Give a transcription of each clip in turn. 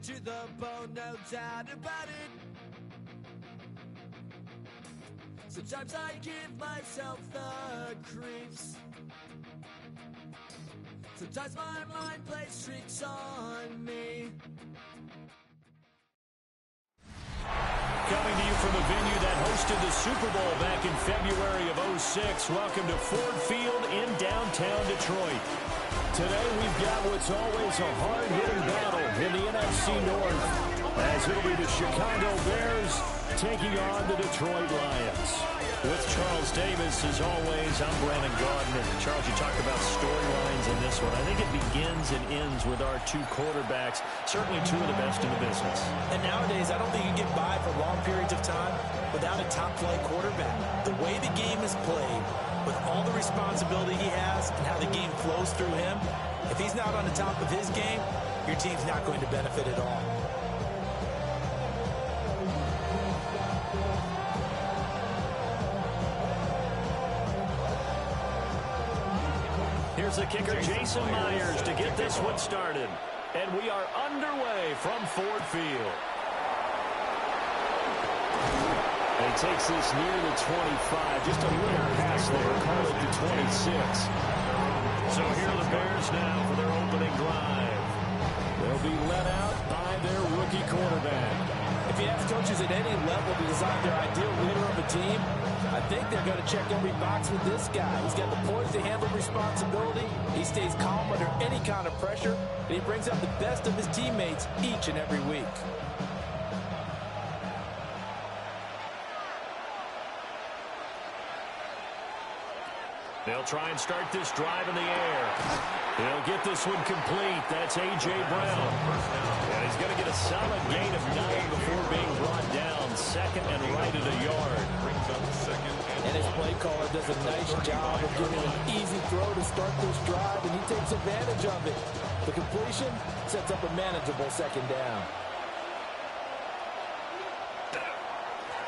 to the bone, no doubt about it. Sometimes I give myself the creeps. Sometimes my mind plays tricks on me. Coming to you from the venue that hosted the Super Bowl back in February of '06. Welcome to Ford Field in downtown Detroit. Today we've got what's always a hard-hitting battle in the NFC North, as it'll be the Chicago Bears taking on the Detroit Lions. With Charles Davis, as always, I'm Brandon Gardner. Charles, you talked about storylines in this one. I think it begins and ends with our two quarterbacks, certainly two of the best in the business. And nowadays, I don't think you get by for long periods of time without a top-flight quarterback. The way the game is played, with all the responsibility he has and how the game flows through him, if he's not on the top of his game, your team's not going to benefit at all. Here's the kicker, Jason Myers, to get this one started. And we are underway from Ford Field. And he takes this near the 25. Just a little pass there. Call it the 26. So here are the Bears now for their opening drive. They'll be let out by their rookie quarterback. If you ask coaches at any level to design their ideal leader of a team, I think they're going to check every box with this guy. He's got the poise to handle responsibility. He stays calm under any kind of pressure, and he brings out the best of his teammates each and every week. They'll try and start this drive in the air. He'll get this one complete. That's A.J. Brown. And he's going to get a solid gain of 9 before being brought down. Second and right at a yard. And his play caller does a nice job of giving an easy throw to start this drive, and he takes advantage of it. The completion sets up a manageable second down.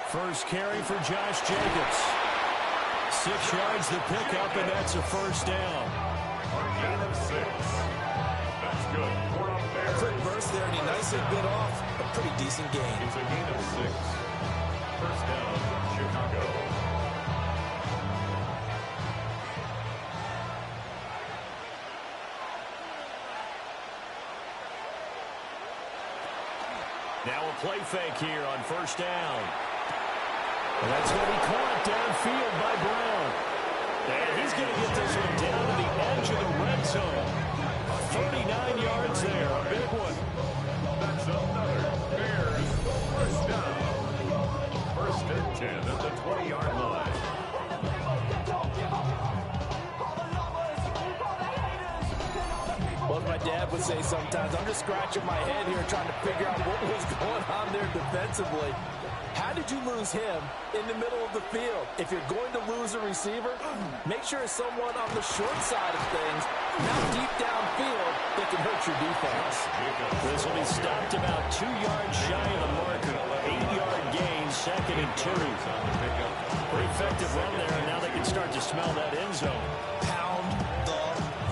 First carry for Josh Jacobs. 6 yards the pickup, and that's a first down. Gain of 6. That's good. A quick burst there, and he nicely bit off a pretty decent gain. It's a gain of 6. First down, Chicago. Now a play fake here on first down. And that's going to be caught downfield by Brown. And he's going to get this one down to the edge of the red zone. 39 yards there, a big one. That's another Bears first down. First and 10 at the 20-yard line. Well, as my dad would say sometimes, I'm just scratching my head here trying to figure out what was going on there defensively. How did you lose him in the middle of the field? If you're going to lose a receiver, make sure it's someone on the short side of things, not deep downfield, that can hurt your defense. This will be stopped about 2 yards shy of the marker. 8-yard gain, second and 2. Pretty effective run there, and now they can start to smell that end zone. Pound the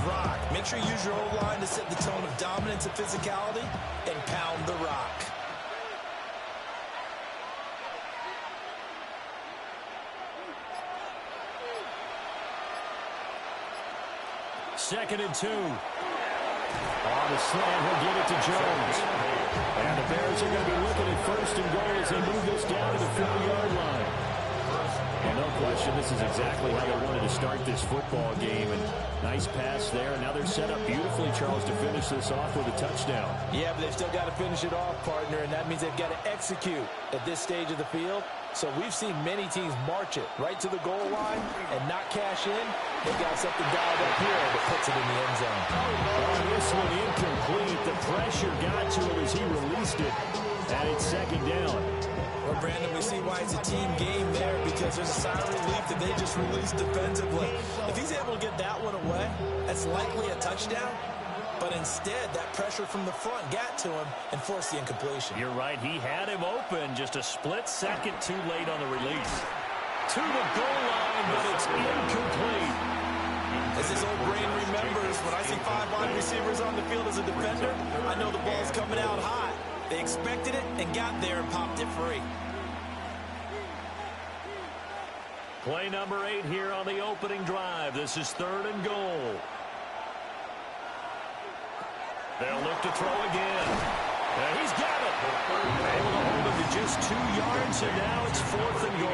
rock. Make sure you use your O-line to set the tone of dominance and physicality, and pound the rock. Second and 2. On the slant, he'll get it to Jones. And the Bears are going to be looking at first and goal as they move this down to the 40-yard line. And no question, this is exactly how they wanted to start this football game. And nice pass there. Now they're set up beautifully, Charles, to finish this off with a touchdown. Yeah, but they've still got to finish it off, partner, and that means they've got to execute at this stage of the field. So we've seen many teams march it right to the goal line and not cash in. They've got something dialed up here that puts it in the end zone. Oh, this one incomplete. The pressure got to him as he released it. And it's second down. Well, Brandon, we see why it's a team game there, because there's a sigh of relief that they just released defensively. If he's able to get that one away, that's likely a touchdown. But instead, that pressure from the front got to him and forced the incompletion. You're right. He had him open, just a split second too late on the release. To the goal line, but it's incomplete. As this old brain remembers, when I see 5 wide receivers on the field as a defender, I know the ball's coming out hot. They expected it and got there and popped it free. Play number 8 here on the opening drive. This is 3rd and goal. They'll look to throw again. And he's got it. Able to hold him to just 2 yards, and now it's 4th and goal.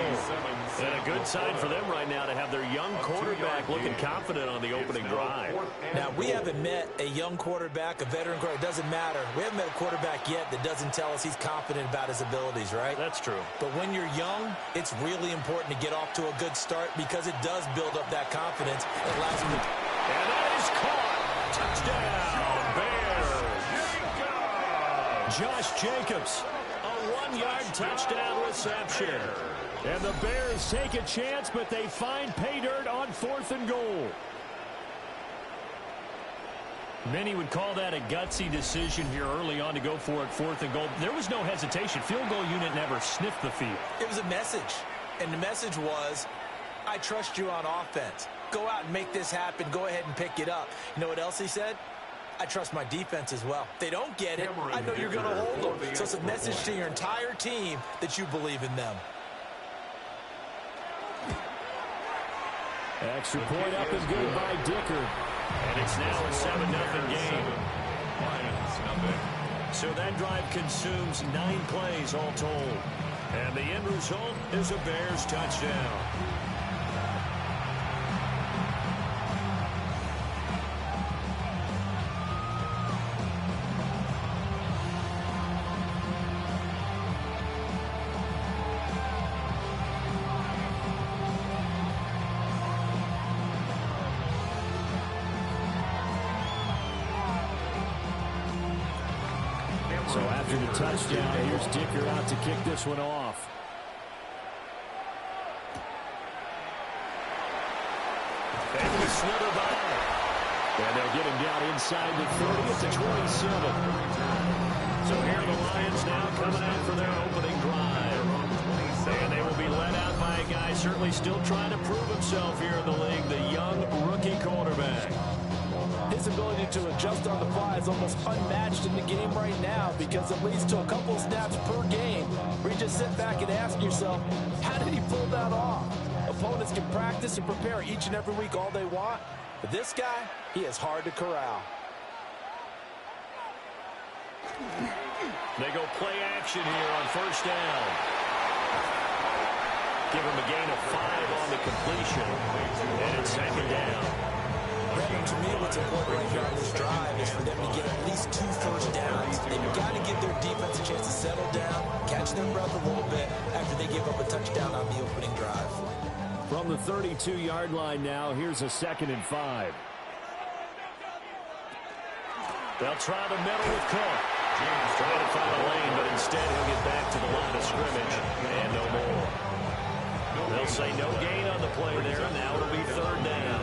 And a good sign for them right now to have their young quarterback looking confident on the opening drive. Now, we haven't met a young quarterback, a veteran quarterback. It doesn't matter. We haven't met a quarterback yet that doesn't tell us he's confident about his abilities, right? That's true. But when you're young, it's really important to get off to a good start because it does build up that confidence. It allows him to... And that is caught. Touchdown, Bears. Josh Jacobs, a 1-yard touchdown reception. And the Bears take a chance, but they find pay dirt on 4th and goal. Many would call that a gutsy decision here early on to go for it, 4th and goal. There was no hesitation. Field goal unit never sniffed the field. It was a message, and the message was, I trust you on offense. Go out and make this happen. Go ahead and pick it up. You know what else he said? I trust my defense as well. If they don't get it, I know you're going to hold them. So it's a message to your entire team that you believe in them. Extra point up and good by Dicker. And it's now a 7-0 game. So that drive consumes 9 plays all told. And the end result is a Bears touchdown. So after the touchdown, here's Dicker out to kick this one off. Able to slither by. And they'll get him down inside the 30 at the 27. So here are the Lions now coming out for their opening drive. And they will be led out by a guy certainly still trying to prove himself here in the league, the young rookie quarterback. His ability to adjust on the fly is almost unmatched in the game right now because it leads to a couple of snaps per game where you just sit back and ask yourself, how did he pull that off? Opponents can practice and prepare each and every week all they want, but this guy, he is hard to corral. They go play action here on 1st down. Give him a gain of 5 on the completion, and it's 2nd down. To me, what's important right here on this drive is for them to get at least 2 first downs. They've got to give their defense a chance to settle down, catch their breath a little bit after they give up a touchdown on the opening drive. From the 32-yard line now, here's a 2nd and 5. They'll try the middle with Cook. Trying to find a lane, but instead he'll get back to the line of scrimmage, and no more. They'll say no gain on the play there, and now it'll be 3rd down.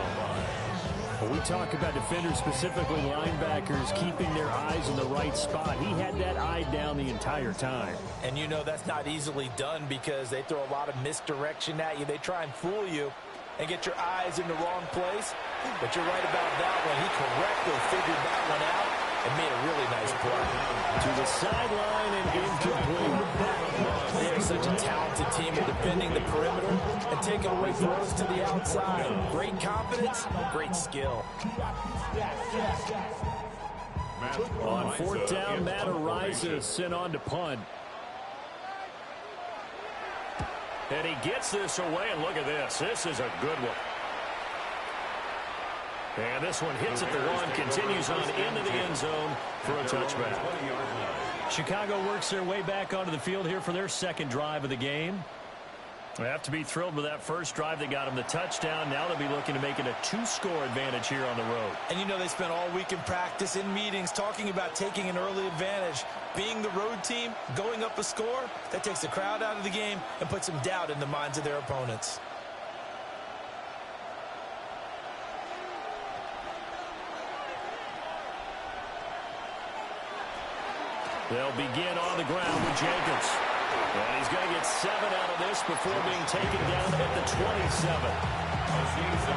When we talk about defenders, specifically linebackers, keeping their eyes in the right spot, he had that eye down the entire time. And you know that's not easily done because they throw a lot of misdirection at you. They try and fool you and get your eyes in the wrong place. But you're right about that one. He correctly figured that one out and made a really nice play. To the sideline and incomplete. They're such a talented team at defending the perimeter and taking away throws to the outside. Great confidence, great skill. On 4th down, Matt Ariza sent on to punt. And he gets this away, and look at this. This is a good one. And this one hits at the 1, continues on into the end zone for a touchback. Chicago works their way back onto the field here for their 2nd drive of the game. They have to be thrilled with that first drive. They got them the touchdown. Now they'll be looking to make it a 2-score advantage here on the road. And you know they spent all week in practice, in meetings, talking about taking an early advantage. Being the road team, going up a score, that takes the crowd out of the game and puts some doubt in the minds of their opponents. They'll begin on the ground with Jacobs. And he's going to get 7 out of this before being taken down at the 27.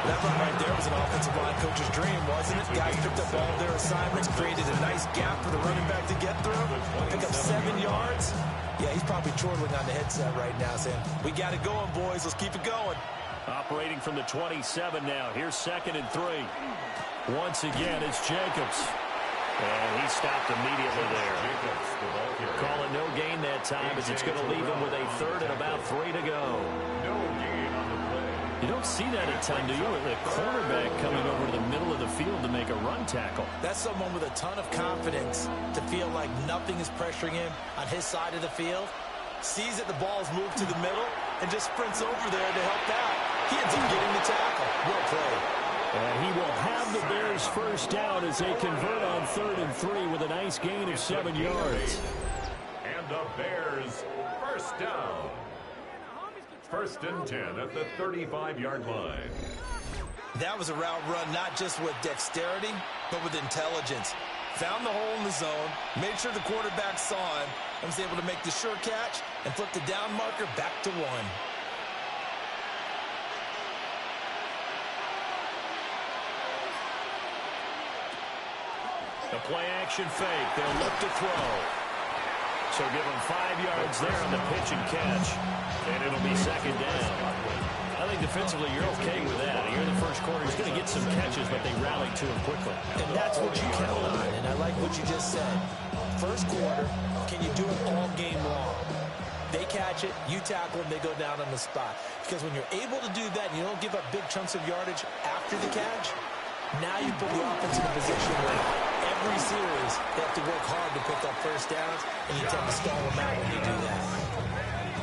That run right there was an offensive line coach's dream, wasn't it? Guys picked up all their assignments, created a nice gap for the running back to get through. Pick up 7 Yeah, he's probably chortling on the headset right now saying, we got it going, boys. Let's keep it going. Operating from the 27 now. Here's 2nd and 3. Once again, it's Jacobs. And he stopped immediately there. Calling no gain that time as it's going to leave him with a 3rd and about 3 to go. No gain on the play. You don't see that a ton, do you? With a cornerback coming over to the middle of the field to make a run tackle. That's someone with a ton of confidence to feel like nothing is pressuring him on his side of the field. Sees that the ball's moved to the middle and just sprints over there to help out. He ends up getting the tackle. Well played. And he will have the Bears first down as they convert on 3rd and 3 with a nice gain of 7 yards. And the Bears first down. 1st and 10 at the 35-yard line. That was a route run not just with dexterity, but with intelligence. Found the hole in the zone, made sure the quarterback saw him, and was able to make the sure catch and flip the down marker back to 1. The play-action fake. They'll look to throw. So give him 5 yards there on the pitch and catch. And it'll be 2nd down. I think defensively you're okay with that. Here in the first quarter, he's going to get some catches, but they rallied to him quickly. And that's what you count on. And I like what you just said. First quarter, can you do it all game long? They catch it, you tackle them, they go down on the spot. Because when you're able to do that and you don't give up big chunks of yardage after the catch, now you put the offense in a position where every series they have to work hard to pick up first downs, and you tend to stall them out when you do that.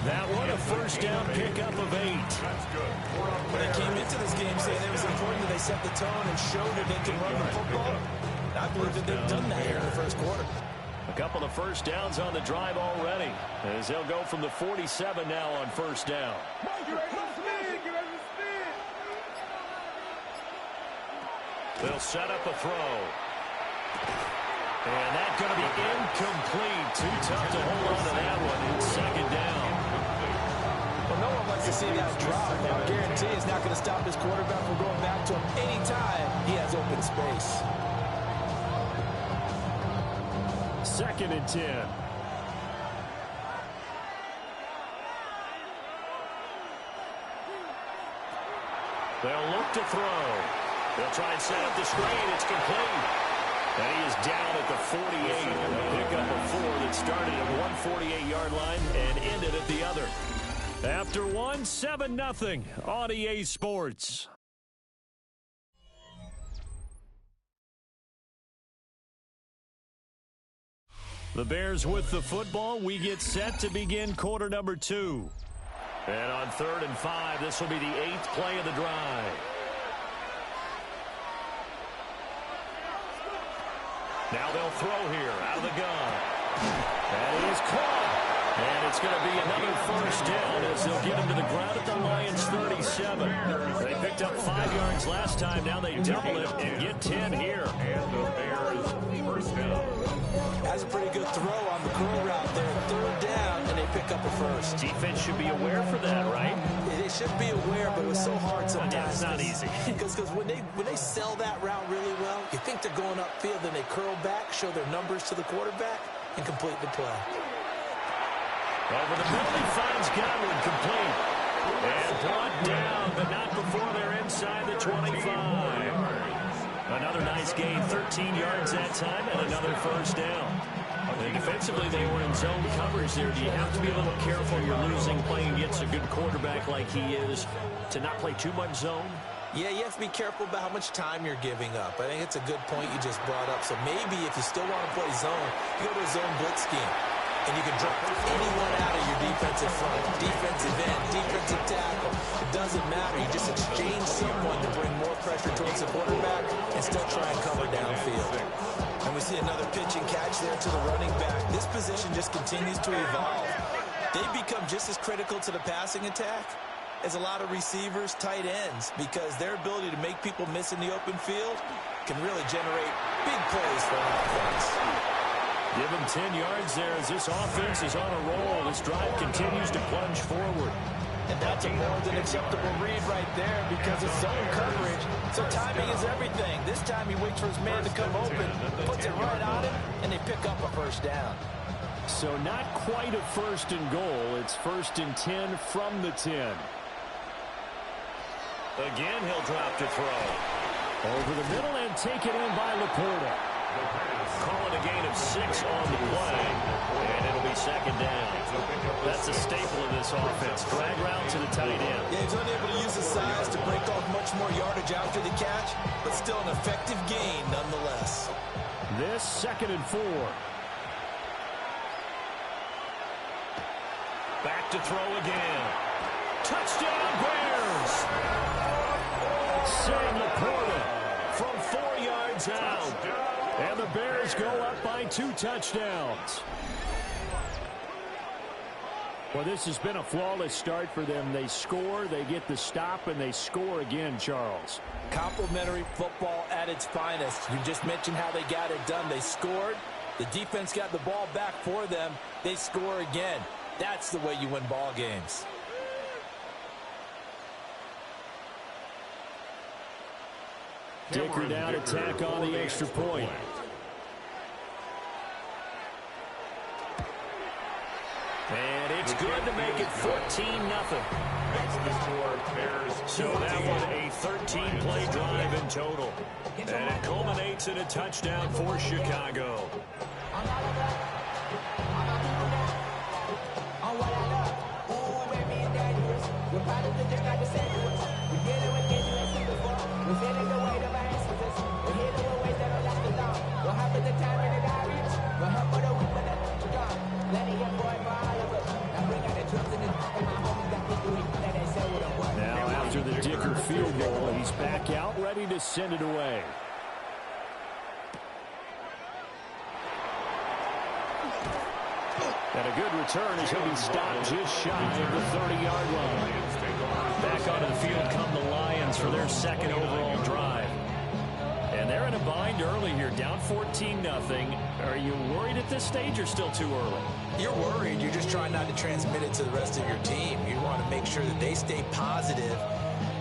That one, a first down pickup of 8. When they came into this game saying it was important that they set the tone and showed that they can run the football, I believe that they've done that here in the first quarter. A couple of first downs on the drive already, as they'll go from the 47 now on first down. They'll set up a throw. And that's going to be incomplete. Too tough to hold on to that one. It's 2nd down. Well, no one wants to see that drop. I guarantee it's not going to stop his quarterback from going back to him anytime he has open space. 2nd and 10. They'll look to throw. They'll try and set up the screen. It's complete. And he is down at the 48. A pickup of 4 that started at one 48-yard line and ended at the other. After 7-0 on EA Sports. The Bears with the football. We get set to begin quarter number 2. And on 3rd and 5, this will be the 8th play of the drive. Now they'll throw here out of the gun. And he is caught. And it's going to be another first down as they'll get him to the ground at the Lions' 37. They picked up 5 yards last time. Now they double it and get 10 here. And the Bears first down. That's a pretty good throw on the curl route there. 3rd down, and they pick up a first. Defense should be aware for that, right? They should be aware, but it was so hard sometimes. Yeah, it's not easy. Because when they sell that route really well, you think they're going upfield, then they curl back, show their numbers to the quarterback, and complete the play. Over the middle, he finds Godwin complete. And brought down, but not before they're inside the 25. Another nice gain, 13 yards that time, and another first down. And defensively, they were in zone coverage there. Do you have to be a little careful? You're losing playing against a good quarterback like he is to not play too much zone? Yeah, you have to be careful about how much time you're giving up. I think it's a good point you just brought up. So maybe if you still want to play zone, you go to a zone blitz scheme. And you can drop anyone out of your defensive front, defensive end, defensive tackle. It doesn't matter. You just exchange someone to bring more pressure towards the quarterback and still try and cover downfield. And we see another pitch and catch there to the running back. This position just continues to evolve. They become just as critical to the passing attack as a lot of receivers, tight ends, because their ability to make people miss in the open field can really generate big plays for an offense. Give him 10 yards there as this offense is on a roll. This drive continues to plunge forward. And that's a more than acceptable read right there because it's zone coverage. So timing is everything. This time he waits for his man to come open, puts it right on him, and they pick up a first down. So not quite a first and goal. It's first and 10 from the 10. Again, he'll drop to throw. Over the middle and taken in by Laporta. Calling a gain of 6 on the play, and it'll be second down. That's a staple of this offense. Drag route to the tight end. Yeah, he's unable to use his size to break off much more yardage after the catch, but still an effective gain nonetheless. This second and 4. Back to throw again. Touchdown Bears! Sam Laporta from 4 yards out. And the Bears go up by 2 touchdowns. Well, this has been a flawless start for them. They score, they get the stop, and they score again, Charles. Complimentary football at its finest. You just mentioned how they got it done. They scored. The defense got the ball back for them. They score again. That's the way you win ball games. Dicker down, attack on the extra point. And it's good to make it 14-0. So that one a 13-play drive in total. And it culminates in a touchdown for Chicago. Now after the Dicker field goal, he's back out ready to send it away. And a good return as he'll be stopped just shy of the 30-yard line. Back onto the field come the Lions for their second overall drive. And they're in a bind early here, down 14-0. Are you worried at this stage or still too early? You're worried. You're just trying not to transmit it to the rest of your team. You want to make sure that they stay positive.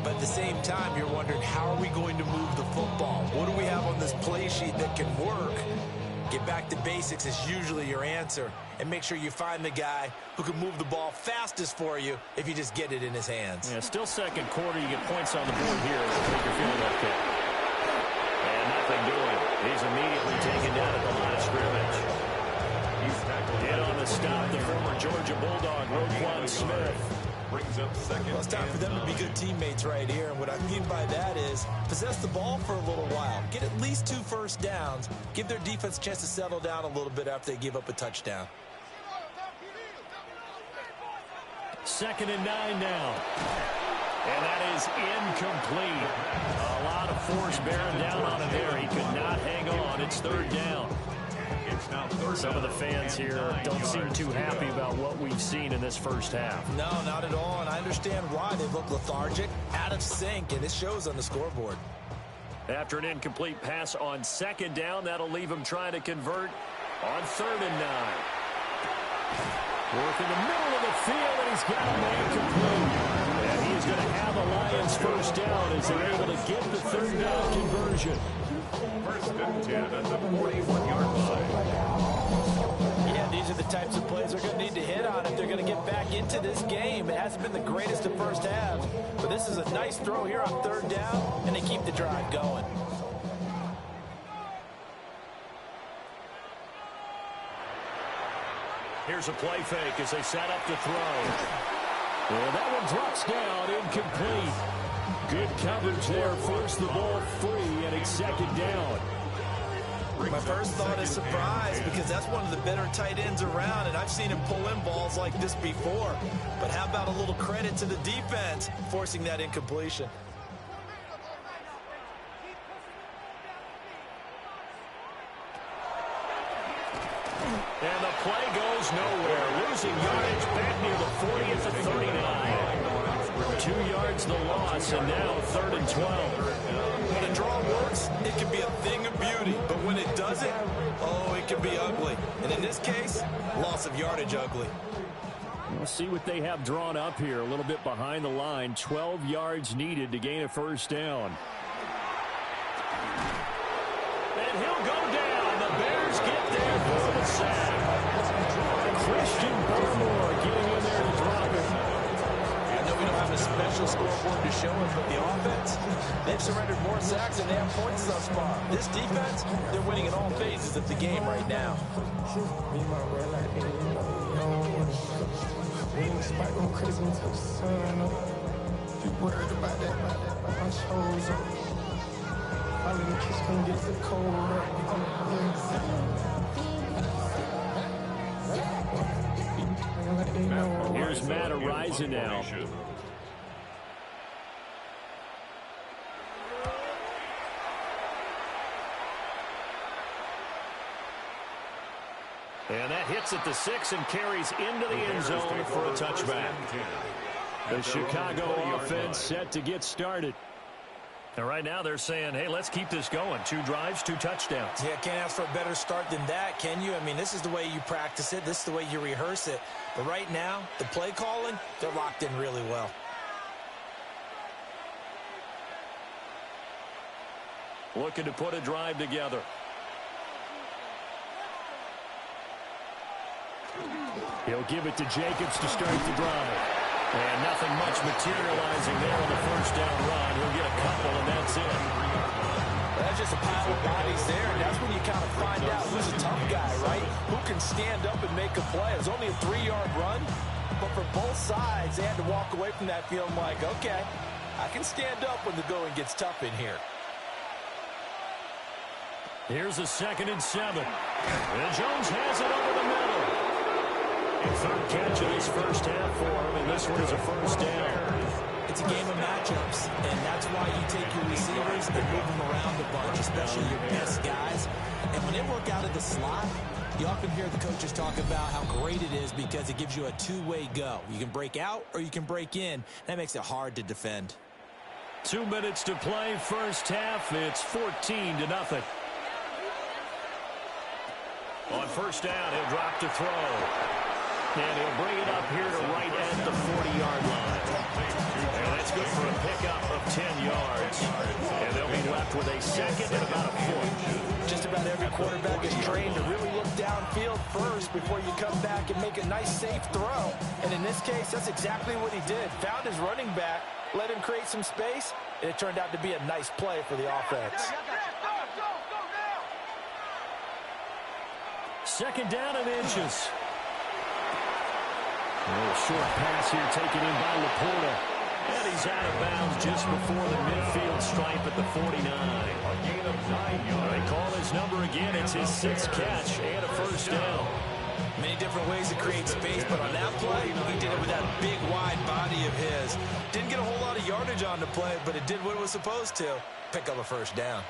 But at the same time, you're wondering, how are we going to move the football? What do we have on this play sheet that can work? Get back to basics is usually your answer. And make sure you find the guy who can move the ball fastest for you if you just get it in his hands. Yeah, still second quarter. You get points on the board here. Make your feeling okay. And nothing doing. He's immediately taken down at the line of scrimmage. In on the stop, the former Georgia Bulldog, Roquan Smith. Brings up second. Well, it's time for them to be good teammates right here. And what I mean by that is possess the ball for a little while. Get at least 2 first downs. Give their defense a chance to settle down a little bit after they give up a touchdown. Second and 9 now. And that is incomplete. A lot of force bearing down on him there. He could not hang on. It's third down. Some of the fans here don't seem too happy about what we've seen in this first half. No, not at all, and I understand why. They look lethargic, out of sync, and it shows on the scoreboard. After an incomplete pass on second down, that'll leave him trying to convert on 3rd and 9. Work in the middle of the field, and he's got a man complete. And he's going to have a Lions first down as they're able to get the 3rd down conversion. First and 10 at the 41-yard line. Yeah, these are the types of plays they're going to need to hit on if they're going to get back into this game. It hasn't been the greatest of first halves, but this is a nice throw here on 3rd down, and they keep the drive going. Here's a play fake as they set up to throw. Well, that one drops down, incomplete. Good coverage there, forced the ball free, and it's second down. My first thought is surprise, because that's one of the better tight ends around, and I've seen him pull in balls like this before. But how about a little credit to the defense forcing that incompletion? And the play goes nowhere. Losing yardage back near the 40 at the 39. 2 yards the loss, and now 3rd and 12. When a draw works, it can be a thing of beauty. But when it doesn't, oh, it can be ugly. And in this case, loss of yardage ugly. We'll see what they have drawn up here. A little bit behind the line. 12 yards needed to gain a first down. And he'll go down. The Bears get there for the sack. showing, but the offense, they've surrendered more sacks than they have points thus far. This defense, they're winning in all phases of the game right now. Here's Matt rising now. And that hits at the 6 and carries into the end zone for a touchback. The Chicago offense set to get started. And right now they're saying, hey, let's keep this going. 2 drives, 2 touchdowns. Yeah, can't ask for a better start than that, can you? I mean, this is the way you practice it. This is the way you rehearse it. But right now, the play calling, they're locked in really well. Looking to put a drive together. He'll give it to Jacobs to start the drive. And nothing much materializing there on the first down run. He'll get a couple, and that's it. That's just a pile of bodies there, and that's when you kind of find out who's a tough guy, right? Who can stand up and make a play. It was only a 3-yard run, but for both sides, they had to walk away from that feeling like, okay, I can stand up when the going gets tough in here. Here's a 2nd and 7. And Jones has it over the middle. Third catch of this first half for him, and this one is a first down. It's a game of matchups, and that's why you take your receivers and move them around a bunch, especially your best guys. And when they work out of the slot, you often hear the coaches talk about how great it is because it gives you a two-way go. You can break out or you can break in. That makes it hard to defend. 2 minutes to play, first half. It's 14-0. On first down, he'll drop to throw. And he'll bring it up here to right at the 40-yard line. And that's good for a pickup of 10 yards. And they'll be left with a 2nd and about a 4. Just about every quarterback is trained to really look downfield first before you come back and make a nice, safe throw. And in this case, that's exactly what he did. Found his running back, let him create some space, and it turned out to be a nice play for the offense. 2nd down and inches. A little short pass here taken in by Laporta. And he's out of bounds just before the midfield stripe at the 49. They call his number again. It's his 6th catch and a first down. Many different ways to create space, but on that play, he did it with that big, wide body of his. Didn't get a whole lot of yardage on the play, but it did what it was supposed to. Pick up a first down.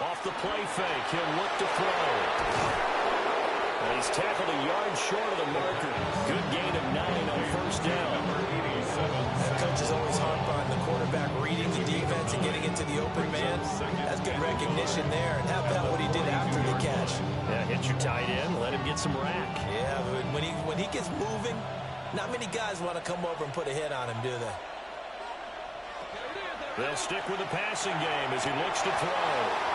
Off the play fake, he'll look to throw. And he's tackled a yard short of the marker. Good gain of 9 on first down. Coaches always harp on the quarterback reading the defense and getting into the open man. That's good recognition there. And how about what he did after the catch? Yeah, hit your tight end, let him get some rack. Yeah, but when he gets moving, not many guys want to come over and put a hit on him, do they? They'll stick with the passing game as he looks to throw.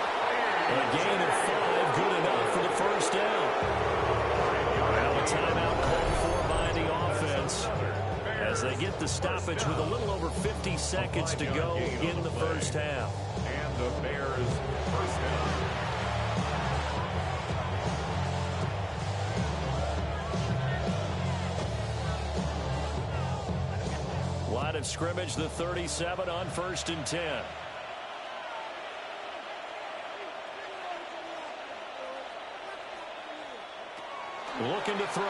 A gain of 5, good enough for the first down. Well, a timeout called for by the offense as they get the stoppage with a little over 50 seconds to go in the first half. And the Bears first down. Line of scrimmage, the 37 on 1st and 10. Looking to throw.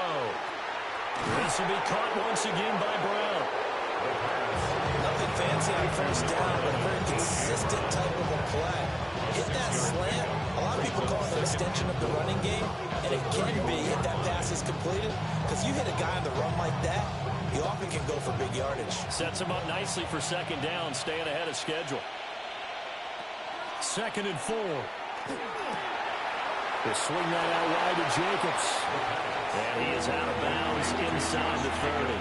This will be caught once again by Brown. Nothing fancy on first down, but a very consistent type of a play. Hit that slant. A lot of people call it an extension of the running game, and it can be if that pass is completed, because you hit a guy on the run like that, you often can go for big yardage. Sets him up nicely for 2nd down, staying ahead of schedule. 2nd and 4. They swing that out wide to Jacobs. And he is out of bounds inside the 30.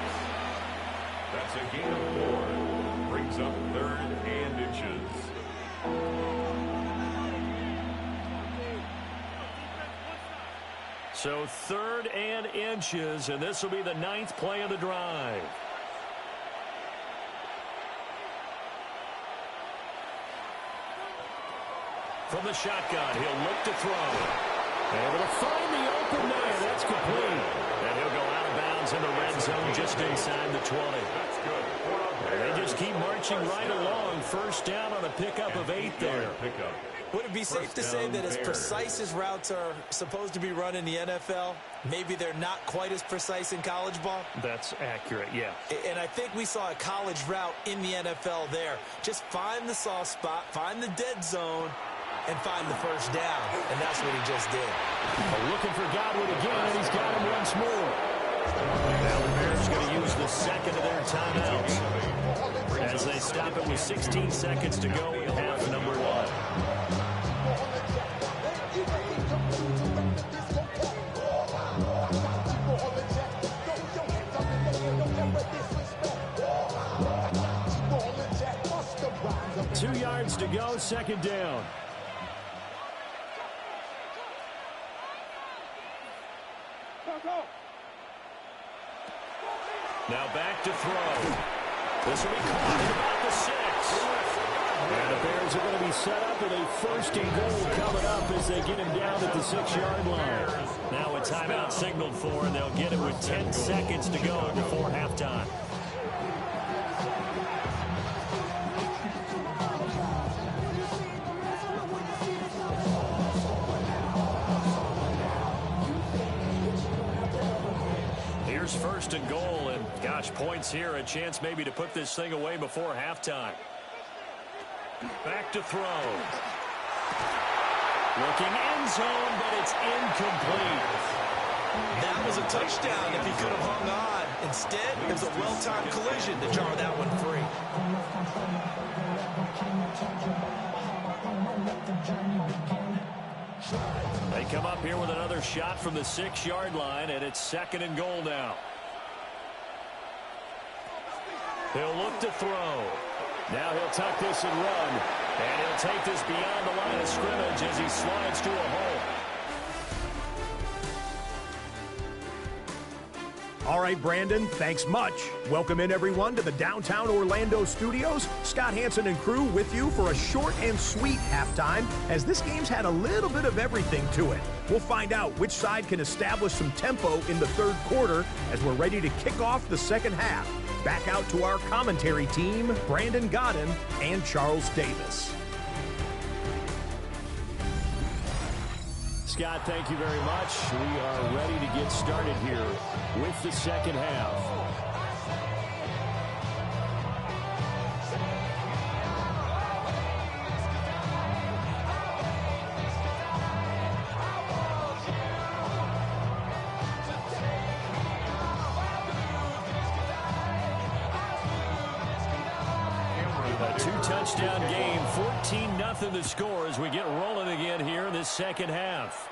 That's a gain of 4. Brings up 3rd and inches. So 3rd and inches, and this will be the 9th play of the drive. From the shotgun, he'll look to throw. Able to find the open man. That's complete. And he'll go out of bounds in the red zone just inside the 20. That's good. They just keep marching right along. First down on a pickup of 8 there. Would it be safe to say that as precise as routes are supposed to be run in the NFL, maybe they're not quite as precise in college ball? That's accurate, yeah. And I think we saw a college route in the NFL there. Just find the soft spot, find the dead zone, and find the first down. And that's what he just did. Looking for Godwin again, and he's got him once more. Now the Bears going to use the second of their timeouts as they stop it with 16 seconds to go in half number 1. Two yards to go, second down. Now back to throw. This will be caught at about the 6. And the Bears are going to be set up with a 1st and goal coming up as they get him down at the 6-yard line. Now a timeout signaled for, and they'll get it with 10 seconds to go before halftime. Here's 1st and goal, and gosh, points here, a chance maybe to put this thing away before halftime. Back to throw. Looking end zone, but it's incomplete. That was a touchdown if he could have hung on. Instead, it was a well-timed collision to jar that one free. They come up here with another shot from the 6-yard line, and it's 2nd and goal now. He'll look to throw. Now he'll tuck this and run, and he'll take this beyond the line of scrimmage as he slides to a hole. All right, Brandon, thanks much. Welcome in, everyone, to the downtown Orlando studios. Scott Hansen and crew with you for a short and sweet halftime, as this game's had a little bit of everything to it. We'll find out which side can establish some tempo in the 3rd quarter as we're ready to kick off the 2nd half. Back out to our commentary team, Brandon Godden and Charles Davis. Scott, thank you very much. We are ready to get started here with the 2nd half. A 2-touchdown game, 14-0 the score as we get rolling again here in this 2nd half.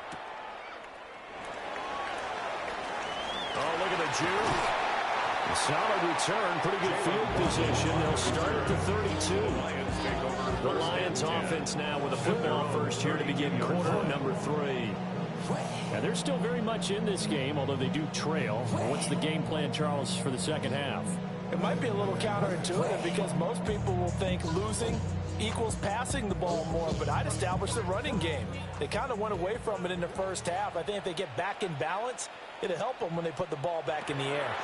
Oh, look at the juke. A solid return, pretty good field position. They'll start at the 32. The Lions offense now with a football first here to begin quarter number 3. Now, they're still very much in this game, although they do trail. What's the game plan, Charles, for the 2nd half? It might be a little counterintuitive because most people will think losing equals passing the ball more, but I'd establish the running game. They kind of went away from it in the 1st half. I think if they get back in balance, it'll help them when they put the ball back in the air.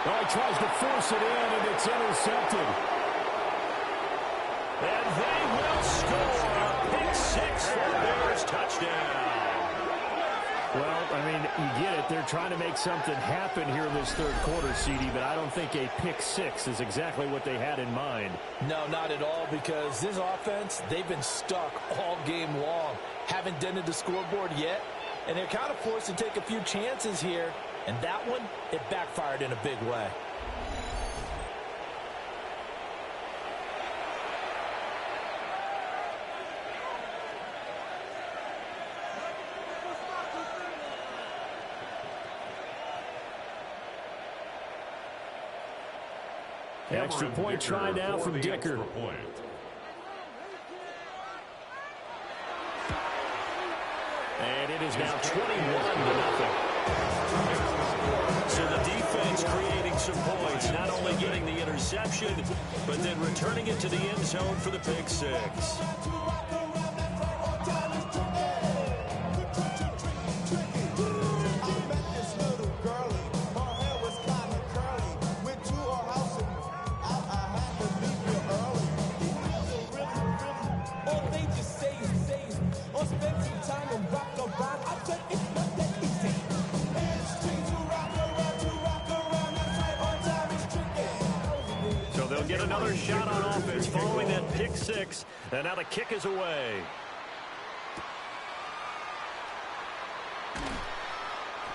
Well, he tries to force it in, and it's intercepted. And they will score a pick 6 for the Bears touchdown. Well, I mean, you get it. They're trying to make something happen here in this 3rd quarter, CD, but I don't think a pick 6 is exactly what they had in mind. No, not at all, because this offense, they've been stuck all game long. Haven't dented the scoreboard yet, and they're kind of forced to take a few chances here, and that one, it backfired in a big way. Extra point try now from Dicker. And it is now 21-0. So the defense creating some points, not only getting the interception, but then returning it to the end zone for the pick six. Get another shot on offense following that pick six, and now the kick is away.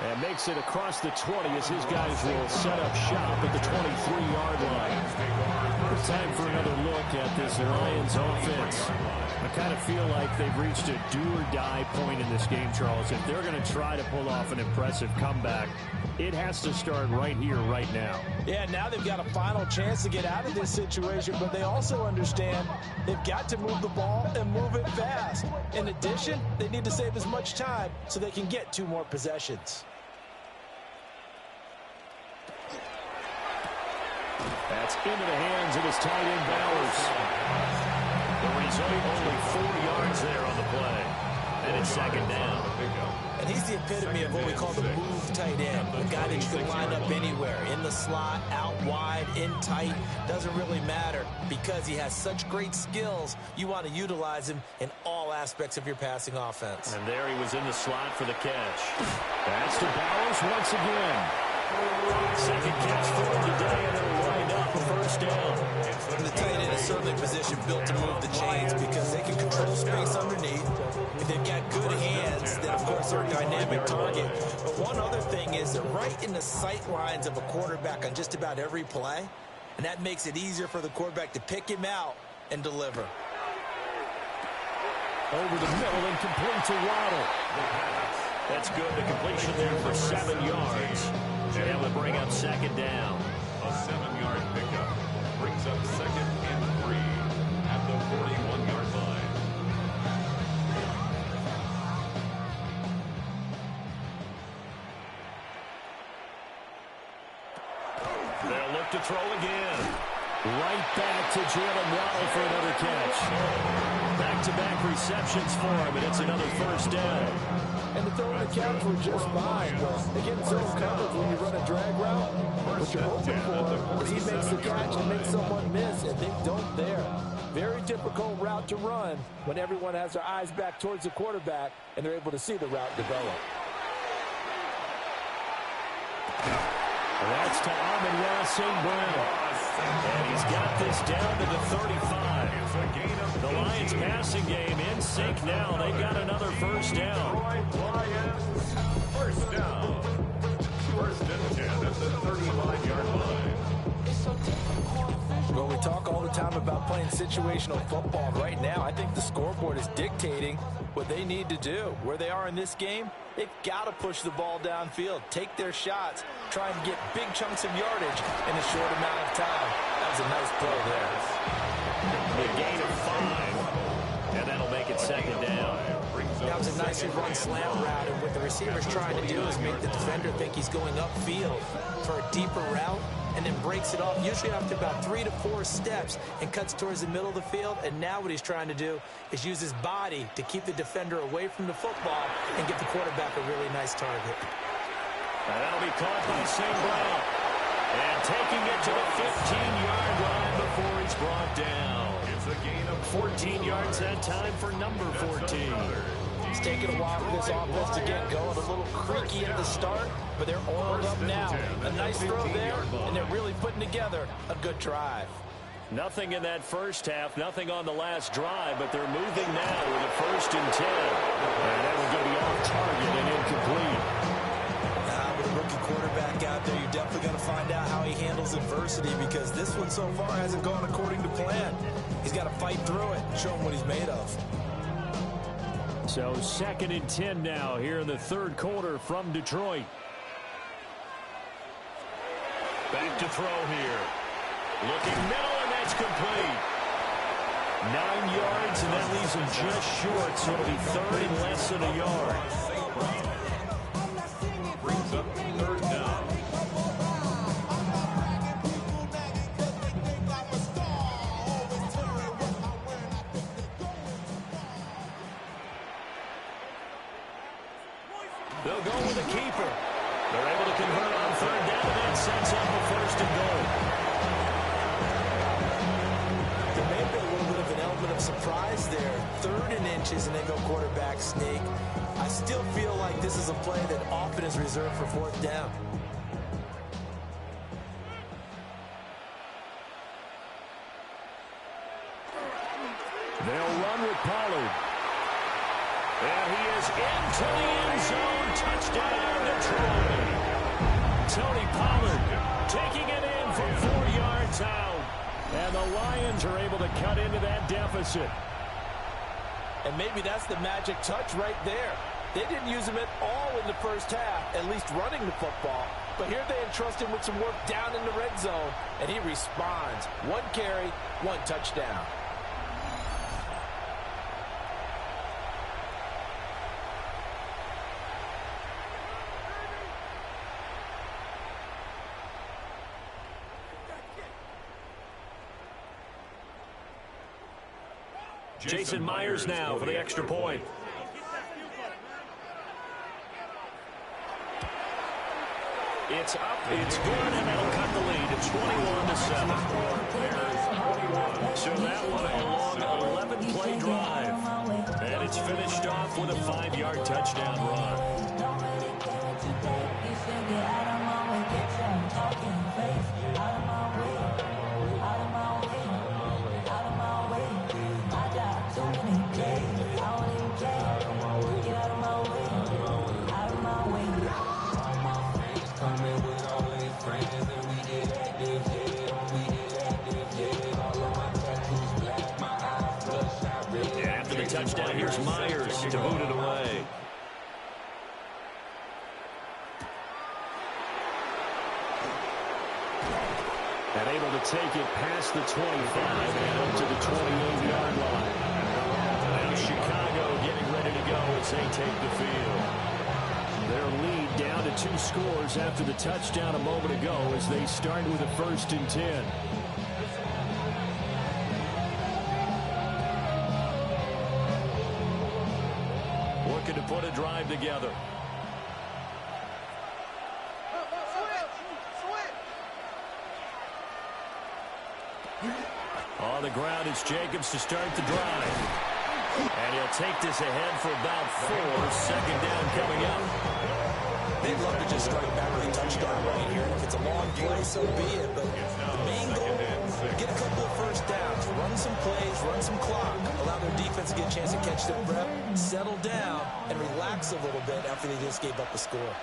And makes it across the 20 as his guys will set up shop at the 23-yard line. It's time for another look at this Lions offense. I kind of feel like they've reached a do-or-die point in this game, Charles. If they're going to try to pull off an impressive comeback, it has to start right here, right now. Yeah, now they've got a final chance to get out of this situation, but they also understand they've got to move the ball and move it fast. In addition, they need to save as much time so they can get 2 more possessions. That's into the hands of his tight end, Bowers. The result, only 4 yards there on the play. And it's second down. And he's the epitome of what we call the move tight end. A guy that you can line up anywhere. In the slot, out wide, in tight. Doesn't really matter because he has such great skills. You want to utilize him in all aspects of your passing offense. And there he was in the slot for the catch. That's to Bowers once again. Second catch for him today, and it'll wind up a first down. And the tight end is certainly a position built to move the chains because they can control space underneath. If they've got good hands, then of course they're a dynamic target. But one other thing is they're right in the sight lines of a quarterback on just about every play. And that makes it easier for the quarterback to pick him out and deliver. Over the middle and complete to Waddle. That's good. The completion there for 7 yards. And that would bring up second down. A 7-yard pickup brings up 2nd and 3 at the 41-yard line. They'll look to throw again. Right back to Jalen Waddle for another catch. Back-to-back receptions for him, and it's another first down. And the throw and the catch were just fine. But again, zone coverage when you run a drag route, what you're hoping for is he makes the catch and makes someone miss, and they don't there. Very difficult route to run when everyone has their eyes back towards the quarterback and they're able to see the route develop. That's to Amon-Ra St. Brown. And he's got this down to the 35. The Lions passing game in sync now. They've got another first down. First down. 1st and 10 at the 35-yard line. Well, we talk all the time about playing situational football. Right now, I think the scoreboard is dictating what they need to do. Where they are in this game, they've got to push the ball downfield, take their shots, try and get big chunks of yardage in a short amount of time. That was a nice play there. A gain of 5, and that'll make it second down. That was a nicely run slam route, and what the receiver's trying to do is make the defender think he's going upfield for a deeper route, and then breaks it off, usually after about 3 to 4 steps, and cuts towards the middle of the field. And now what he's trying to do is use his body to keep the defender away from the football and give the quarterback a really nice target. And that'll be caught by St. Brown. And taking it to the 15-yard line before he's brought down. It's a gain of 14 yards that time for number 14. It's taken a while for this offense to get going. A little creaky at the start, but they're oiled up now. A nice throw there, and they're really putting together a good drive. Nothing in that first half, nothing on the last drive, but they're moving now with a 1st and 10. And that will be off target and incomplete. With a rookie quarterback out there, you're definitely going to find out how he handles adversity, because this one so far hasn't gone according to plan. He's got to fight through it, show him what he's made of. So 2nd and 10 now here in the 3rd quarter from Detroit. Back to throw here. Looking middle, and that's complete. 9 yards, and that leaves him just short, so it'll be third and less than a yard. Brings up third down. They'll go with a keeper. They're able to convert on third down, and that sets up a first and goal. There may be a little bit of an element of surprise there. Third and inches, and they go quarterback sneak. I still feel like this is a play that often is reserved for fourth down. They'll run with Pollard. And he is into the end zone. Touchdown, Detroit. Tony Pollard taking it in from 4 yards out. And the Lions are able to cut into that deficit. And maybe that's the magic touch right there. They didn't use him at all in the first half, at least running the football. But here they entrust him with some work down in the red zone, and he responds. 1 carry, 1 touchdown. Jason Myers now for the extra point. It's up, it's good, and that'll cut the lead to 21-7. So that one a long 11-play drive. And it's finished off with a 5-yard touchdown run. After the touchdown, here's Myers to boot it away. And able to take it past the 25 and up to the 28-yard line. Now Chicago getting ready to go as they take the field. Their lead down to 2 scores after the touchdown a moment ago as they start with a 1st and 10. Looking to put a drive together. On the ground, it's Jacobs to start the drive. And he'll take this ahead for about 4. 2nd down coming up. They'd love to just strike back with a touchdown right here. If it's a long play, so be it. But the main goal, get a couple of first downs, run some plays, run some clock, allow their defense to get a chance to catch their breath, settle down, and relax a little bit after they just gave up a score.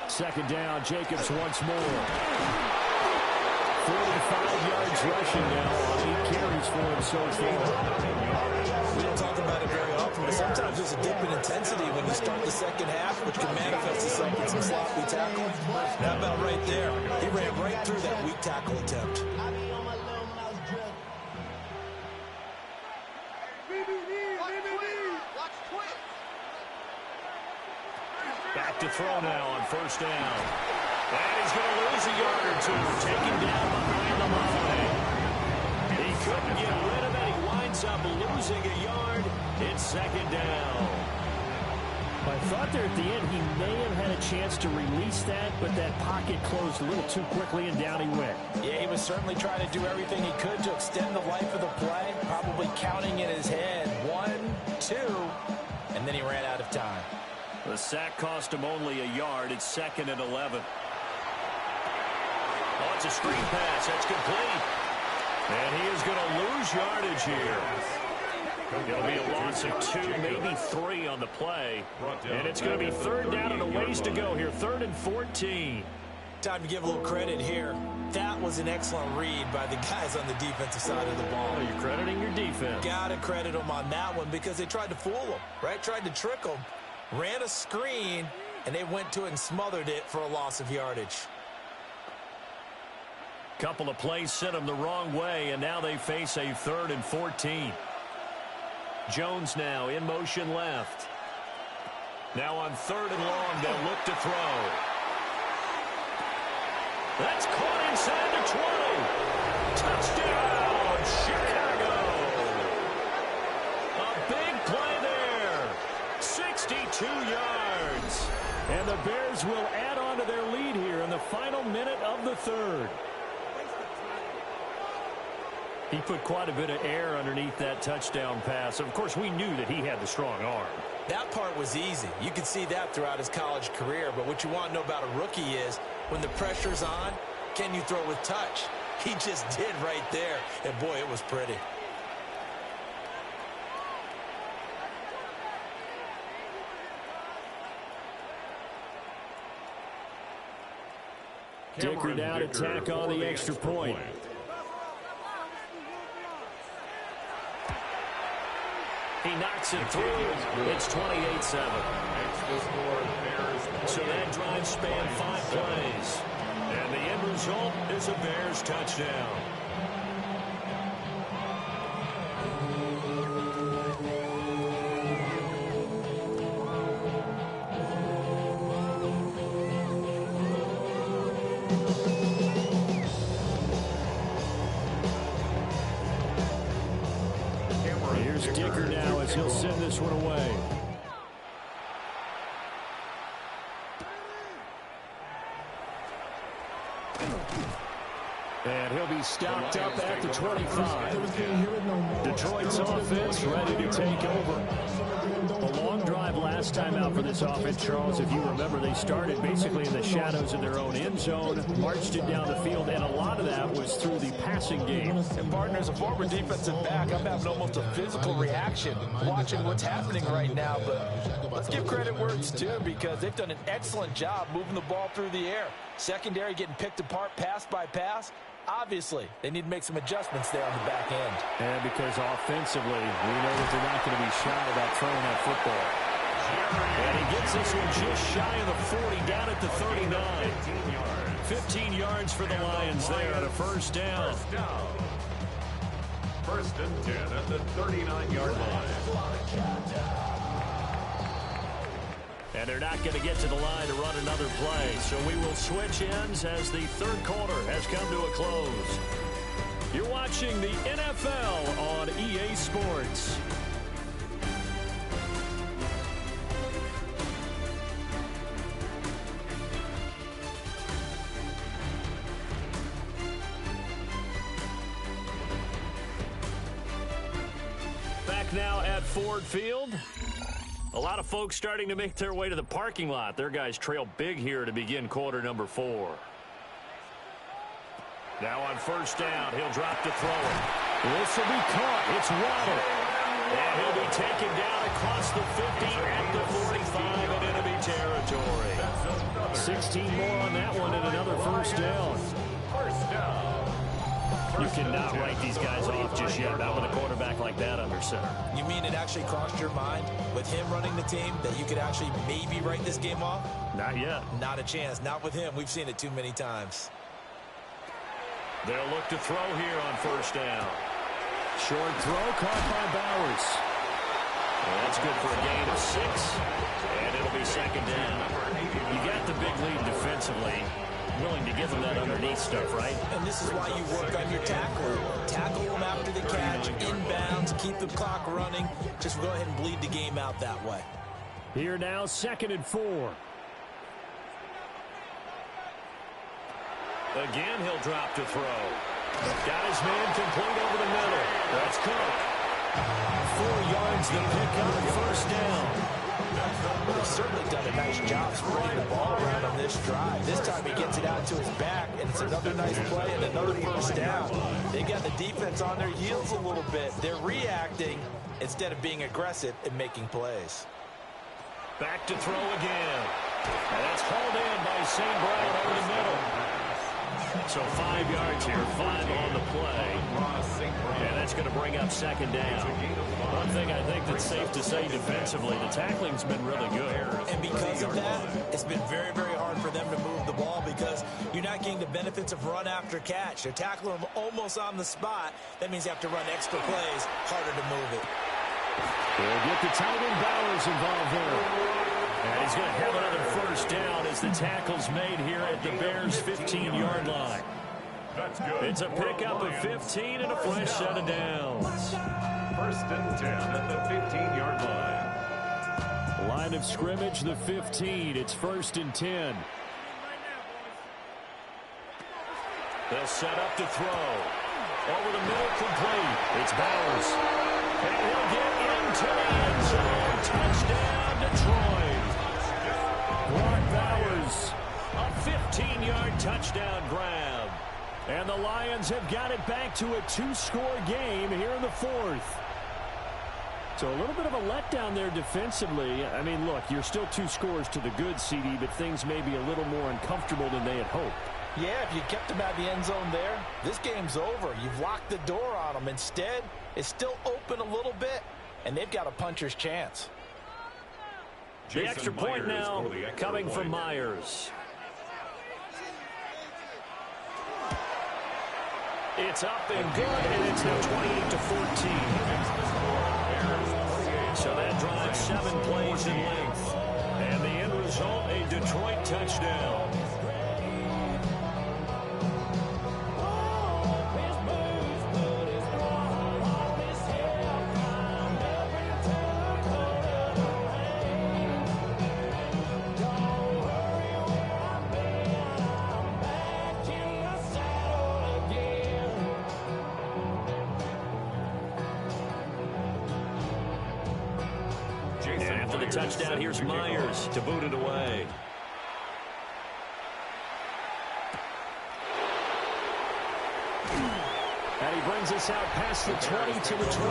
2nd down, Jacobs once more. 45 yards rushing now on 8 carries for him so far. We don't talk about it very often, but sometimes there's a dip in intensity when you start the second half, which can manifest itself in some sloppy tackling. How about right there? He ran right through that weak tackle attempt. Back to throw now on 1st down. And he's going to lose a yard or 2. Taken down behind the line. He couldn't get rid of it. He winds up losing a yard. It's 2nd down. I thought there at the end he may have had a chance to release that, but that pocket closed a little too quickly, and down he went. Yeah, he was certainly trying to do everything he could to extend the life of the play, probably counting in his head 1, 2, and then he ran out of time. The sack cost him only a yard. It's 2nd and 11. Oh, it's a screen pass. That's complete. And he is going to lose yardage here. It'll be a loss of 2, maybe 3 on the play. And it's going to be 3rd down and a ways to go here. 3rd and 14. Time to give a little credit here. That was an excellent read by the guys on the defensive side of the ball. Oh, you're crediting your defense. Got to credit them on that one because they tried to fool them, right? Tried to trick them. Ran a screen, and they went to it and smothered it for a loss of yardage. Couple of plays sent them the wrong way, and now they face a 3rd and 14. Jones now in motion left. Now on 3rd and long, they'll look to throw. That's caught inside the 20. Touchdown, Chicago. A big play there. 62 yards. And the Bears will add on to their lead here in the final minute of the 3rd. He put quite a bit of air underneath that touchdown pass. Of course, we knew that he had the strong arm. That part was easy. You could see that throughout his college career. But what you want to know about a rookie is when the pressure's on, can you throw with touch? He just did right there. And, boy, it was pretty. Dicker down to tack on the extra point. He knocks it through. It's 28-7. So that drive spanned 5 plays. And the end result is a Bears touchdown. Here's Dicker now as he'll send this one away. And he'll be stopped up at the 25. Detroit's offense ready to take over. A long drive last time out for this offense, Charles. If you remember, they started basically in the shadows of their own end zone, marched it down the field, and a lot of that was through the passing game. And, partner, as a former defensive back, I'm having almost a physical reaction watching what's happening right now. But let's give credit where it's due because they've done an excellent job moving the ball through the air. Secondary getting picked apart pass by pass. Obviously, they need to make some adjustments there on the back end. And because offensively, we know that they're not going to be shy about throwing that football. And he gets this one just shy of the 40, down at the 39. 15 yards for the Lions there on a first down. First and 10 at the 39-yard line. And they're not going to get to the line to run another play. So we will switch ends as the 3rd quarter has come to a close. You're watching the NFL on EA Sports. Back now at Ford Field. A lot of folks starting to make their way to the parking lot. Their guys trail big here to begin quarter number 4. Now on first down, he'll drop to throw it. This will be caught. It's Waddle. And he'll be taken down across the 50 at the 45 and enemy territory. 16 more on that one and another first down. First down. You cannot write these guys off just yet, not with a quarterback like that under center. You mean it actually crossed your mind with him running the team that you could actually maybe write this game off? Not yet. Not a chance. Not with him. We've seen it too many times. They'll look to throw here on first down. Short throw caught by Bowers. Well, that's good for a gain of 6. And it'll be second down. You got the big lead defensively. Willing to give them that underneath stuff, right? And this is why you work on your tackler. Tackle them after the catch, inbounds, keep the clock running. Just go ahead and bleed the game out that way. Here now, 2nd and 4. Again, he'll drop to throw. Got his man complete over the middle. That's caught. 4 yards to pick up, first down. Well, they've certainly done a nice job spreading the ball around on this drive. This time he gets it out to his back, and it's another nice play and another first down. They got the defense on their heels a little bit. They're reacting instead of being aggressive and making plays. Back to throw again. And that's hauled in by St. Brown over the middle. So 5 yards here, 5 on the play. And that's going to bring up second down. One thing I think that's safe to say defensively, the tackling's been really good. And because of that, it's been very, very hard for them to move the ball because you're not getting the benefits of run after catch. They're tackling them almost on the spot. That means you have to run extra plays, harder to move it. We'll get the tight end Bowers involved there. And he's going to have another first down as the tackle's made here at the Bears' 15-yard line. That's good. It's a pickup of 15 and a fresh set of downs. First and 10 at the 15-yard line. Line of scrimmage, the 15. It's first and 10. They'll set up to throw. Over the middle, complete. It's Bowers. And he'll get into the end zone. Touchdown, Detroit. Brock Bowers, a 15-yard touchdown grab. And the Lions have got it back to a 2-score game here in the fourth. So a little bit of a letdown there defensively. I mean, look, you're still 2 scores to the good, CD, but things may be a little more uncomfortable than they had hoped. Yeah, if you kept them out of the end zone there, this game's over. You've locked the door on them. Instead, it's still open a little bit, and they've got a puncher's chance. The extra point now coming from Myers. It's up and good, and it's now 28-14. So that drives 7 plays in length. And the end result, a Detroit touchdown. Touchdown, here's Myers to boot it away. And he brings us out past the 20 to the 24.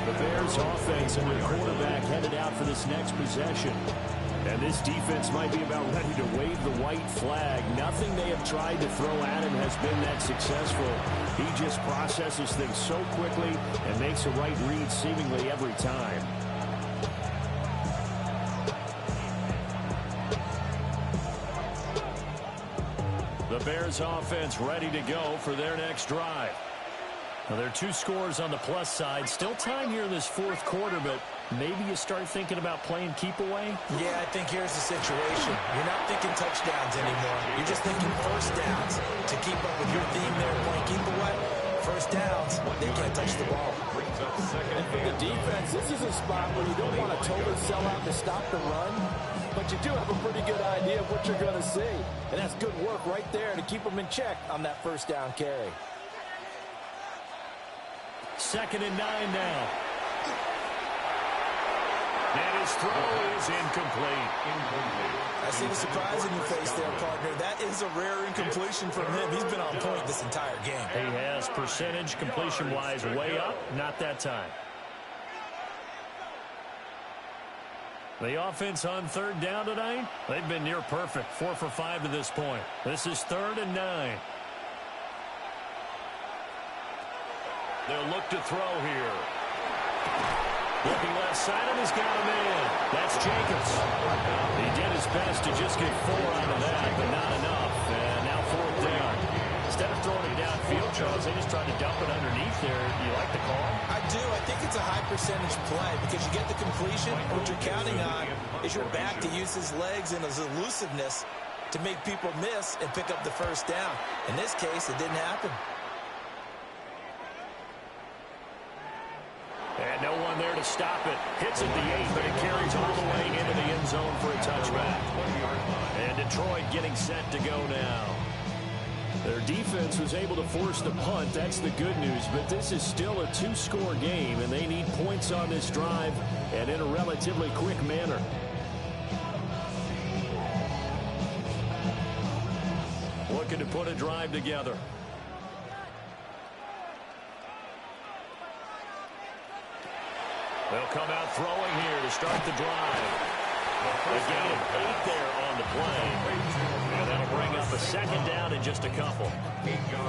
The Bears offense and their quarterback headed out for this next possession. And this defense might be about ready to wave the white flag. Nothing they have tried to throw at him has been that successful. He just processes things so quickly and makes a right read seemingly every time. The Bears offense ready to go for their next drive. Well, there are 2 scores on the plus side. Still time here in this fourth quarter, but maybe you start thinking about playing keep away? Yeah, I think here's the situation. You're not thinking touchdowns anymore. You're just thinking first downs. To keep up with your theme there, playing keep away, first downs, they can't touch the ball. And for the defense, this is a spot where you don't want to totally sell out to stop the run, but you do have a pretty good idea of what you're going to see. And that's good work right there to keep them in check on that first down carry. 2nd and 9 now. And his throw is incomplete. I see the surprise in your face there, partner. That is a rare incompletion from him. He's been on point this entire game. He has percentage completion-wise way up. Not that time. The offense on 3rd down tonight, they've been near perfect. 4 for 5 to this point. This is 3rd and 9. They'll look to throw here. Looking left side, and he's got a man. That's Jacobs. He did his best to just get 4 out of that, but not enough. And now 4th down. Instead of throwing it downfield, Charles, they just tried to dump it underneath there. You like the call? I do. I think it's a high percentage play because you get the completion. What you're counting on is your back to use his legs and his elusiveness to make people miss and pick up the first down. In this case, it didn't happen. And no one there to stop it. Hits at the 8, but it carries all the way into the end zone for a touchback. And Detroit getting set to go now. Their defense was able to force the punt. That's the good news. But this is still a 2-score game, and they need points on this drive and in a relatively quick manner. Looking to put a drive together. They'll come out throwing here to start the drive. A gain of 8 there on the play. And that'll bring up a 2nd down in just a couple.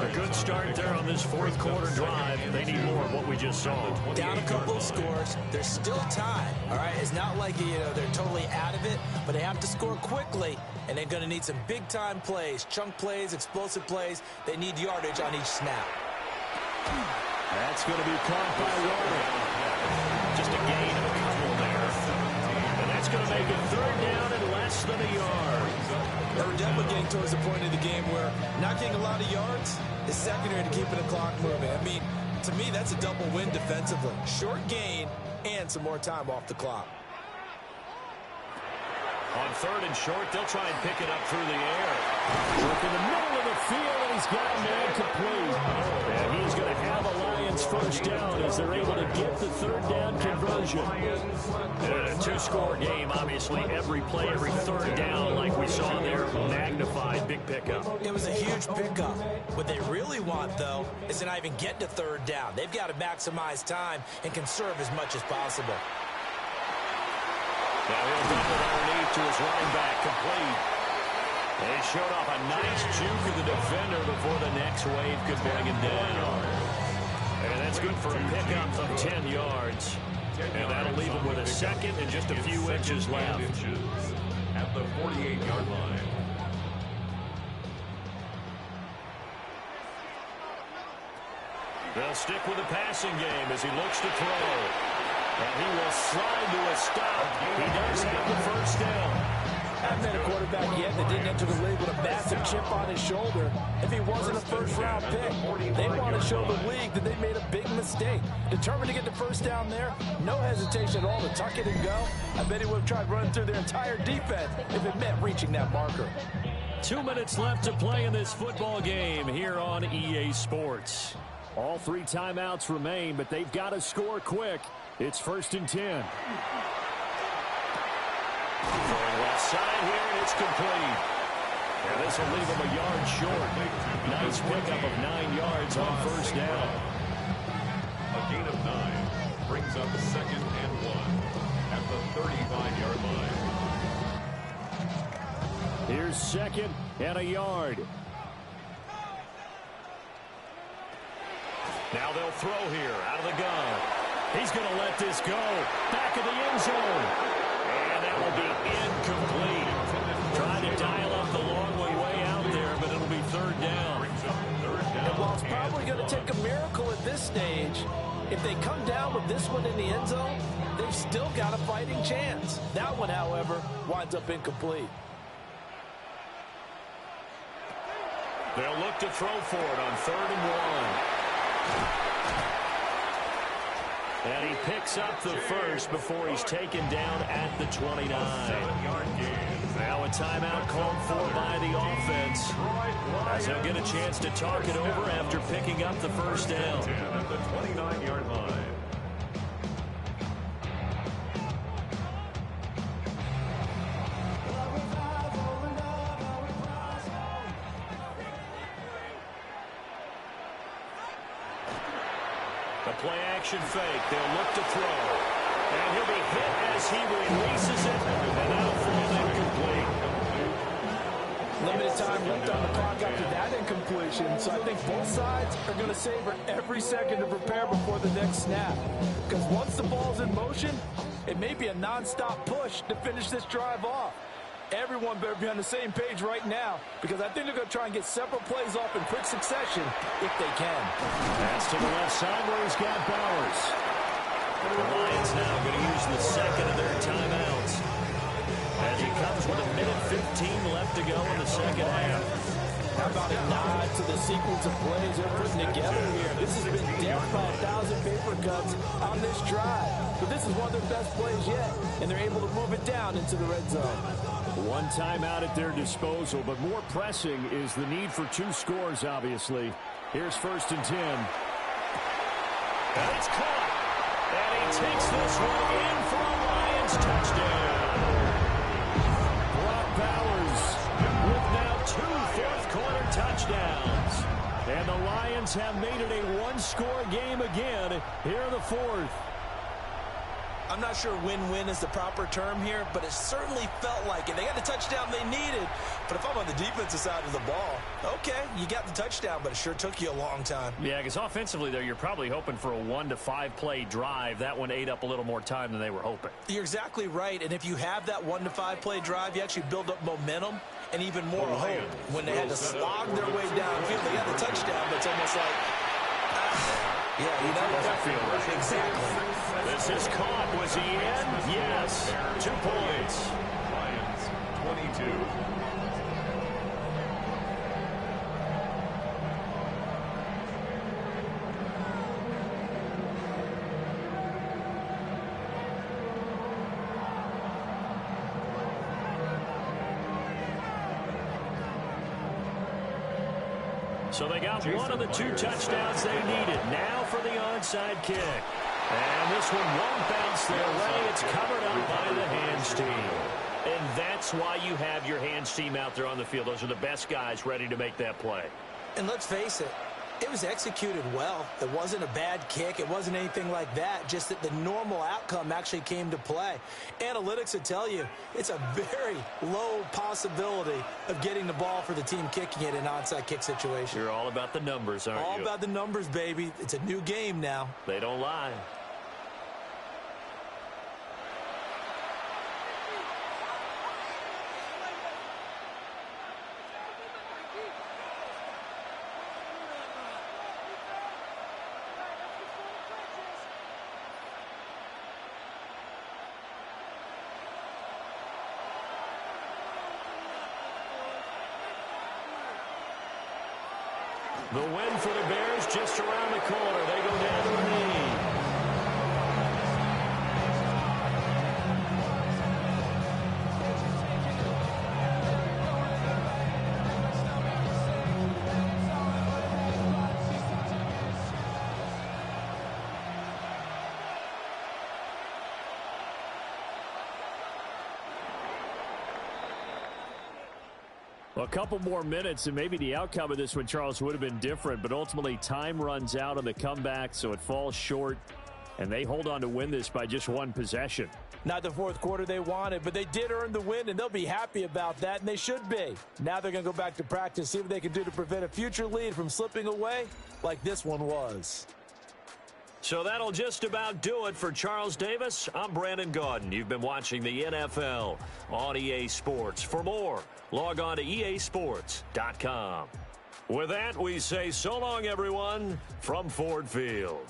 A good start there on this 4th quarter drive. They need more of what we just saw. Down a couple of scores. There's still time. All right, it's not like they're totally out of it, but they have to score quickly And they're going to need some big-time plays, chunk plays, explosive plays. They need yardage on each snap. That's going to be caught by Warner. Just a gain of a couple there. And that's going to make it third down and less than a yard. We're definitely getting towards the point of the game where not getting a lot of yards is secondary to keeping the clock moving. I mean, to me, that's a double win defensively. Short gain and some more time off the clock. On third and short, they'll try and pick it up through the air. Look in the middle of the field, and he's got a man complete. And he's going to have a Lions first down as they're able to get the third down conversion. A two-score game, obviously. Every play, every third down, like we saw there, magnified, big pickup. It was a huge pickup. What they really want, though, is to not even get to third down. They've got to maximize time and conserve as much as possible. Now he'll dump it underneath to his running back, complete. They showed off a nice juke of the defender before the next wave could bring him down. And that's good for a pickup of 10 yards. And that'll leave him with a second and just a few inches left. At the 48-yard line. They'll stick with the passing game as he looks to throw. And he will slide to a stop. He does have the first down. Haven't had a quarterback yet that didn't enter the league with a massive chip on his shoulder. If he wasn't a first-round pick, they want to show the league that they made a big mistake. Determined to get the first down there, no hesitation at all to tuck it and go. I bet he would have tried running through their entire defense if it meant reaching that marker. 2 minutes left to play in this football game here on EA Sports. All three timeouts remain, but they've got to score quick. It's 1st and 10. Going left side here, and it's complete. And this will leave him a yard short. Nice pickup of 9 yards on first down. A gain of 9 brings up 2nd and 1 at the 35-yard line. Here's 2nd and a yard. Now they'll throw here out of the gun. He's going to let this go. Back of the end zone. And that will be incomplete. Trying to dial up the long way out there, but it'll be third down. And while it's probably going to take a miracle at this stage, if they come down with this one in the end zone, they've still got a fighting chance. That one, however, winds up incomplete. They'll look to throw for it on 3rd and 1. And he picks up the first before he's taken down at the 29. Now a timeout called for by the offense, as they'll get a chance to talk it over after picking up the first down. At the 29-yard line. The play-action fake. They'll look to throw. And he'll be hit as he releases it. And that'll fall incomplete. Limited time left on the clock after that incompletion. So I think both sides are going to savor every second to prepare before the next snap. Because once the ball's in motion, it may be a non-stop push to finish this drive off. Everyone better be on the same page right now, because I think they're going to try and get several plays off in quick succession if they can. Pass to the left side where he's got Bowers. The Lions now going to use the second of their timeouts, as he comes with a minute 15 left to go in the second half. How about a nod to the sequence of plays they're putting together here? This has been dealt by 1,000 paper cuts on this drive. But this is one of their best plays yet, and they're able to move it down into the red zone. One timeout at their disposal, but more pressing is the need for 2 scores, obviously. Here's 1st and 10. And it's caught. And he takes this one in for a Lions touchdown. Brock Bowers with now 2 fourth-quarter touchdowns. And the Lions have made it a one-score game again here in the fourth. I'm not sure win-win is the proper term here, but it certainly felt like it. They got the touchdown they needed, but if I'm on the defensive side of the ball, okay, you got the touchdown, but it sure took you a long time. Yeah, because offensively there, you're probably hoping for a 1 to 5 play drive. That one ate up a little more time than they were hoping. You're exactly right, and if you have that 1 to 5 play drive, you actually build up momentum and even more hope. When they had to slog their way downfield, they got the touchdown, but it's almost like, yeah, you know, Doesn't feel right. Exactly. This is caught. Was he in? Yes. 2 points. Lions 22. So they got one of the 2 touchdowns they needed. Now for the onside kick. And this one won't bounce their way. It's covered up by the hands team. And that's why you have your hands team out there on the field. Those are the best guys ready to make that play. And let's face it, it was executed well. It wasn't a bad kick. It wasn't anything like that. Just that the normal outcome actually came to play. Analytics would tell you it's a very low possibility of getting the ball for the team kicking it in an onside kick situation. You're all about the numbers, aren't you? All about the numbers, baby. It's a new game now. They don't lie. The win for the Bears just around the corner. They go down to the lead. A couple more minutes, and maybe the outcome of this one, Charles, would have been different. But ultimately, time runs out on the comeback, so it falls short. And they hold on to win this by just 1 possession. Not the fourth quarter they wanted, but they did earn the win, and they'll be happy about that, and they should be. Now they're going to go back to practice, see what they can do to prevent a future lead from slipping away like this one was. So that'll just about do it for Charles Davis. I'm Brandon Gaudin. You've been watching the NFL on EA Sports. For more, log on to easports.com. With that, we say so long, everyone, from Ford Field.